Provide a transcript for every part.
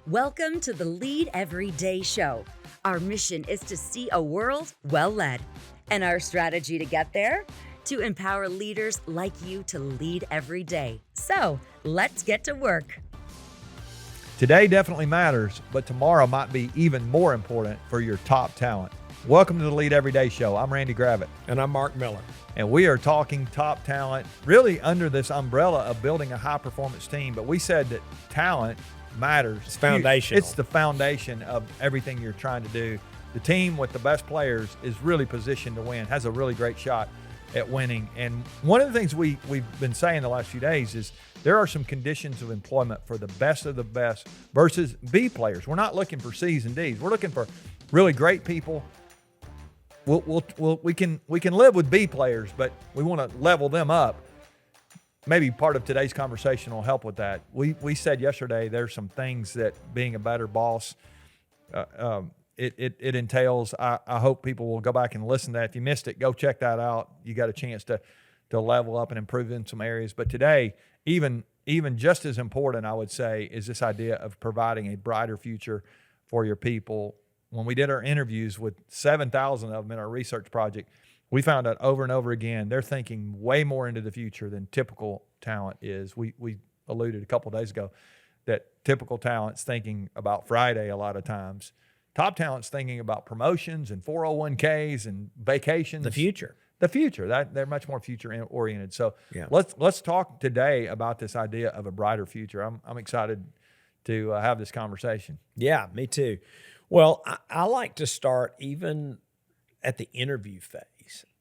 Welcome to the Lead Every Day show. Our mission is to see a world well led. And our strategy to get there? To empower leaders like you to lead every day. So let's get to work. Today definitely matters, but tomorrow might be even more important for your top talent. Welcome to the Lead Every Day show. I'm Randy Gravitt. And I'm Mark Miller. And we are talking top talent, really under this umbrella of building a high-performance team. But we said that talent matters. It's foundational. It's the foundation of everything you're trying to do. The team with the best players is really positioned to win, has a really great shot at winning. And one of the things we've been saying the last few days is there are some conditions of employment for the best of the best versus B players. We're not looking for C's and D's. We're looking for really great people. We can live with B players, but we want to level them up. Maybe part of today's conversation will help with that. We said yesterday there's some things that being a better boss it entails. I hope people will go back and listen to that. If you missed it, go check that out. You got a chance to level up and improve in some areas. But today, even just as important, I would say, is this idea of providing a brighter future for your people. When we did our interviews with 7,000 of them in our research project, we found out over and over again, they're thinking way more into the future than typical talent is. We alluded a couple of days ago that typical talent's thinking about Friday a lot of times. Top talent's thinking about promotions and 401ks and vacations. The future. They're much more future oriented. So yeah. Let's talk today about this idea of a brighter future. I'm excited to have this conversation. Yeah, me too. Well, I like to start even at the interview phase.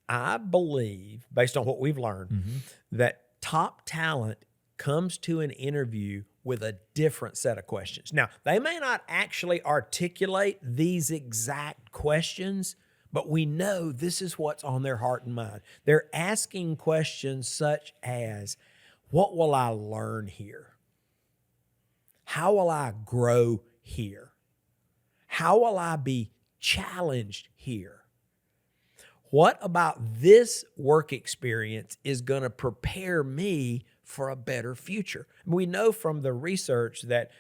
I believe, based on what we've learned, that top talent comes to an interview with a different set of questions. Now, they may not actually articulate these exact questions, but we know this is what's on their heart and mind. They're asking questions such as, what will I learn here? How will I grow here? How will I be challenged here? What about this work experience is going to prepare me for a better future? We know from the research that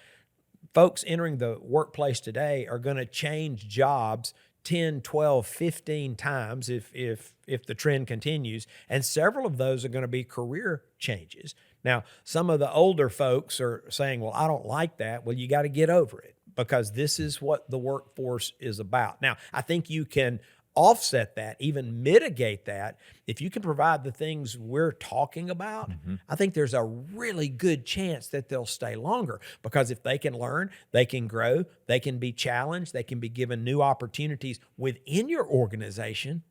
folks entering the workplace today are going to change jobs 10, 12, 15 times if the trend continues, and several of those are going to be career changes. Now, some of the older folks are saying, well, I don't like that. Well, you got to get over it because this is what the workforce is about. Now, I think you can offset that, even mitigate that, if you can provide the things we're talking about. I think there's a really good chance that they'll stay longer because if they can learn, they can grow, they can be challenged, they can be given new opportunities within your organization,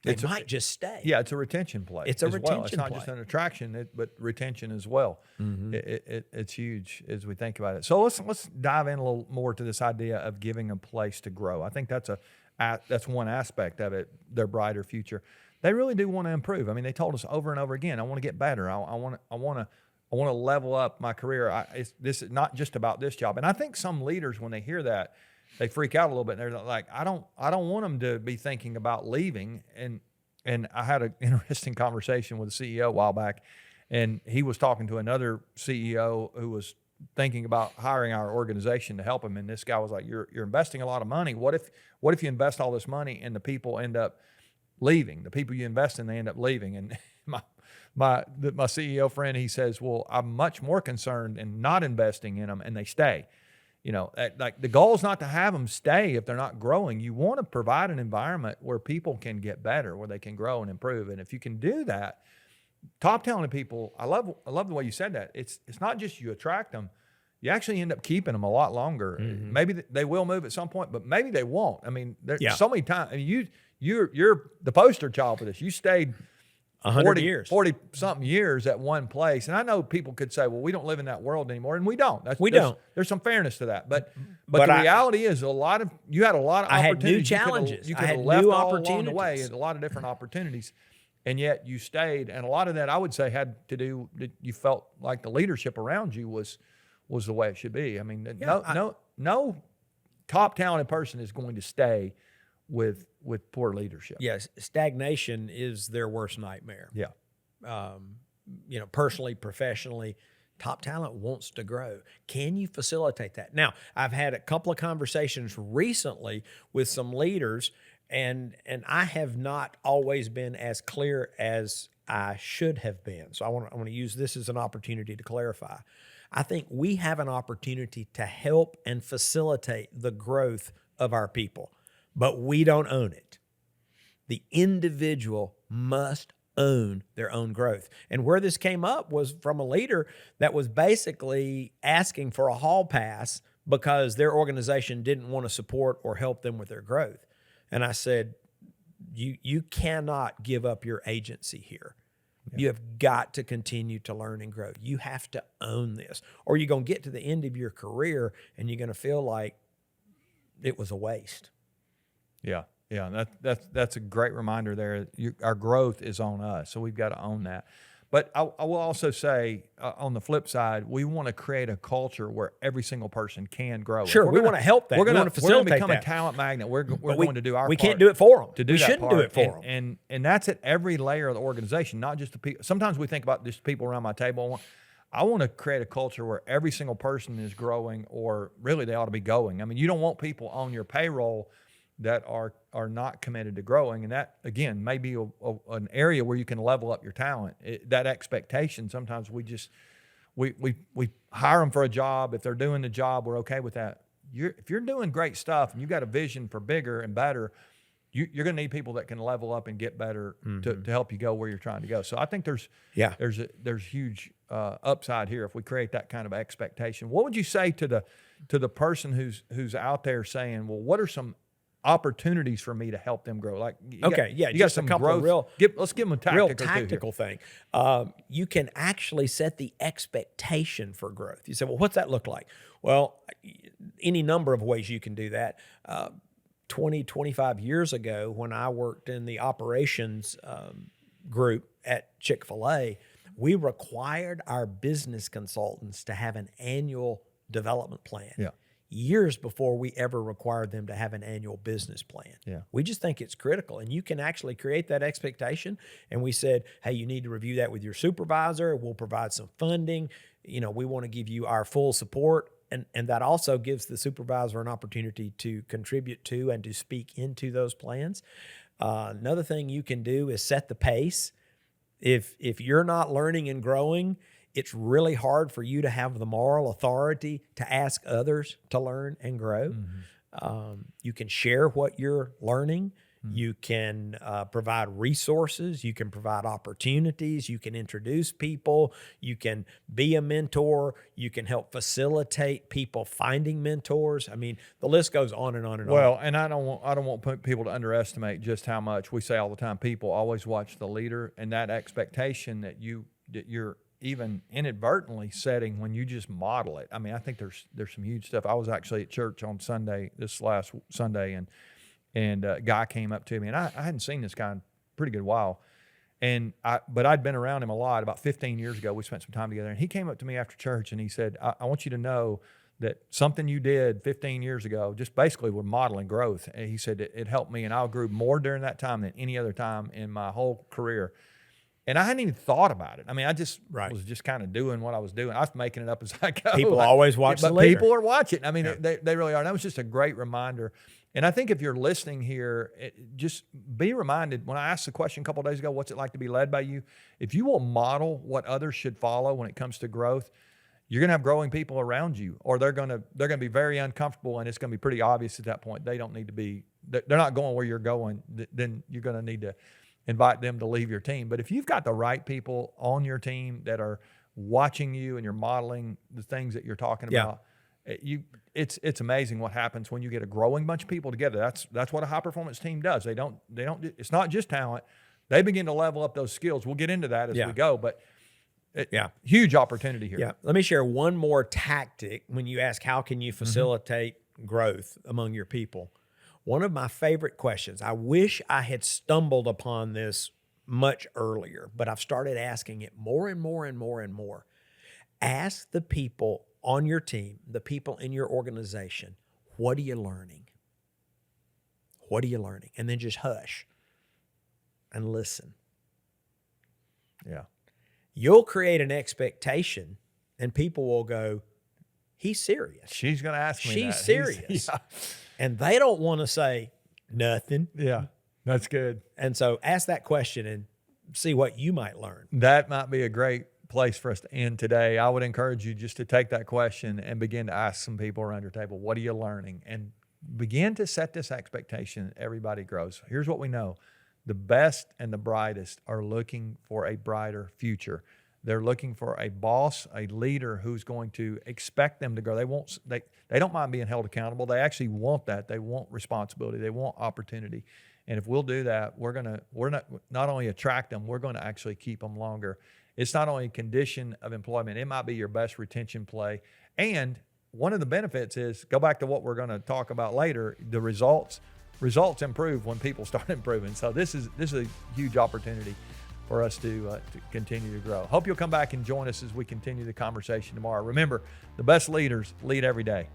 they might just stay. Yeah, it's a retention play. It's a retention play. It's not just an attraction, but retention as well. It's huge as we think about it. So let's dive in a little more to this idea of giving a place to grow. I think that's one aspect of it, their brighter future. They really do want to improve. I mean, they told us over and over again, I want to get better. I want to level up my career. This is not just about this job. And I think some leaders, when they hear that, they freak out a little bit. And they're like, I don't want them to be thinking about leaving. And I had an interesting conversation with a CEO a while back, and he was talking to another CEO who was thinking about hiring our organization to help him. And this guy was like, you're investing a lot of money. What if you invest all this money and the people end up leaving? The people you invest in, they end up leaving. And my CEO friend, he says, well, I'm much more concerned in not investing in them and they stay. You know, like the goal is not to have them stay if they're not growing. You want to provide an environment where people can get better, where they can grow and improve. And if you can do that, top talented people, I love the way you said that. It's not just you attract them, you actually end up keeping them a lot longer. Maybe they will move at some point, but maybe they won't. I mean, there's so many times. I mean, you're the poster child for this. You stayed 40 something years at one place. And I know people could say, well, we don't live in that world anymore. And we don't. There's some fairness to that. But the reality is you had a lot of opportunities. I had new challenges. You could have left all along the way, a lot of different opportunities. And yet you stayed. And a lot of that, I would say, had to do that you felt like the leadership around you was the way it should be. I mean, no top talented person is going to stay with poor leadership. Yes, stagnation is their worst nightmare. Yeah. Personally, professionally, Top talent wants to grow. Can you facilitate that? Now, I've had a couple of conversations recently with some leaders, and I have not always been as clear as I should have been. So I want to use this as an opportunity to clarify. I think we have an opportunity to help and facilitate the growth of our people, but we don't own it. The individual must own their own growth. And where this came up was from a leader that was basically asking for a hall pass because their organization didn't want to support or help them with their growth. And I said, you cannot give up your agency here. Yeah. You have got to continue to learn and grow. You have to own this, or you're going to get to the end of your career and you're going to feel like it was a waste. Yeah. Yeah, that's a great reminder there. Our growth is on us, so we've got to own that. But I will also say, on the flip side, we want to create a culture where every single person can grow. Sure, we want to help that. We're going to facilitate become that. a talent magnet. We're going to do our part. We can't do it for them. To do we that shouldn't part. do it for them. And that's at every layer of the organization, not just the people. Sometimes we think about just people around my table. I want to create a culture where every single person is growing, or really they ought to be going. I mean, you don't want people on your payroll that are not committed to growing. And that, again, may be an area where you can level up your talent. That expectation, sometimes we hire them for a job. If they're doing the job, we're okay with that. If you're doing great stuff and you've got a vision for bigger and better, you're going to need people that can level up and get better to help you go where you're trying to go. So I think there's huge upside here if we create that kind of expectation. What would you say to the person who's out there saying, well, what are some opportunities for me to help them grow? Like, you got some couple growth. Of let's give them a real tactical thing. You can actually set the expectation for growth. You say, well, what's that look like? Well, any number of ways you can do that. 20, 25 years ago, when I worked in the operations group at Chick-fil-A, we required our business consultants to have an annual development plan. Yeah. Years before we ever required them to have an annual business plan. Yeah. We just think it's critical, and you can actually create that expectation. And we said, hey, you need to review that with your supervisor. We'll provide some funding. We want to give you our full support. And that also gives the supervisor an opportunity to contribute to and to speak into those plans. Another thing you can do is set the pace. If you're not learning and growing, it's really hard for you to have the moral authority to ask others to learn and grow. Mm-hmm. You can share what you're learning. Mm-hmm. You can provide resources. You can provide opportunities. You can introduce people. You can be a mentor. You can help facilitate people finding mentors. I mean, the list goes on and on and on. Well, and I don't want people to underestimate just how much we say all the time. People always watch the leader, and that expectation that you're even inadvertently setting when you just model it. I mean, I think there's some huge stuff. I was actually at church on this last Sunday, and a guy came up to me, and I hadn't seen this guy in a pretty good while. But I'd been around him a lot. About 15 years ago, we spent some time together, and he came up to me after church, and he said, I want you to know that something you did 15 years ago, just basically with modeling growth. And he said it helped me, and I grew more during that time than any other time in my whole career. And I hadn't even thought about it. I mean, I just was just kind of doing what I was doing. I was making it up as I go. People always watch the leader. People are watching. I mean, they really are. And that was just a great reminder. And I think if you're listening here, just be reminded, when I asked the question a couple of days ago, what's it like to be led by you? If you will model what others should follow when it comes to growth, you're going to have growing people around you, or they're going to be very uncomfortable, and it's going to be pretty obvious at that point. They don't need to be, they're not going where you're going. Then you're going to need to invite them to leave your team. But if you've got the right people on your team that are watching you and you're modeling the things that you're talking about, it's amazing what happens when you get a growing bunch of people together. That's what a high performance team does. They don't. It's not just talent. They begin to level up those skills. We'll get into that as we go. But huge opportunity here. Yeah. Let me share one more tactic when you ask how can you facilitate growth among your people. One of my favorite questions, I wish I had stumbled upon this much earlier, but I've started asking it more and more and more and more. Ask the people on your team, the people in your organization, what are you learning? What are you learning? And then just hush and listen. Yeah. You'll create an expectation, and people will go, he's serious. She's going to ask me that. She's serious. Yeah. And they don't want to say nothing. Yeah, that's good. And so ask that question and see what you might learn. That might be a great place for us to end today. I would encourage you just to take that question and begin to ask some people around your table, what are you learning? And begin to set this expectation. Everybody grows. Here's what we know. The best and the brightest are looking for a brighter future. They're looking for a boss, a leader who's going to expect them to grow. They don't mind being held accountable. They actually want that. They want responsibility. They want opportunity. And if we'll do that, we're not only attract them, we're going to actually keep them longer. It's not only a condition of employment, it might be your best retention play. And one of the benefits is, go back to what we're going to talk about later, the results improve when people start improving. So this is a huge opportunity for us to continue to grow. Hope you'll come back and join us as we continue the conversation tomorrow. Remember, the best leaders lead every day.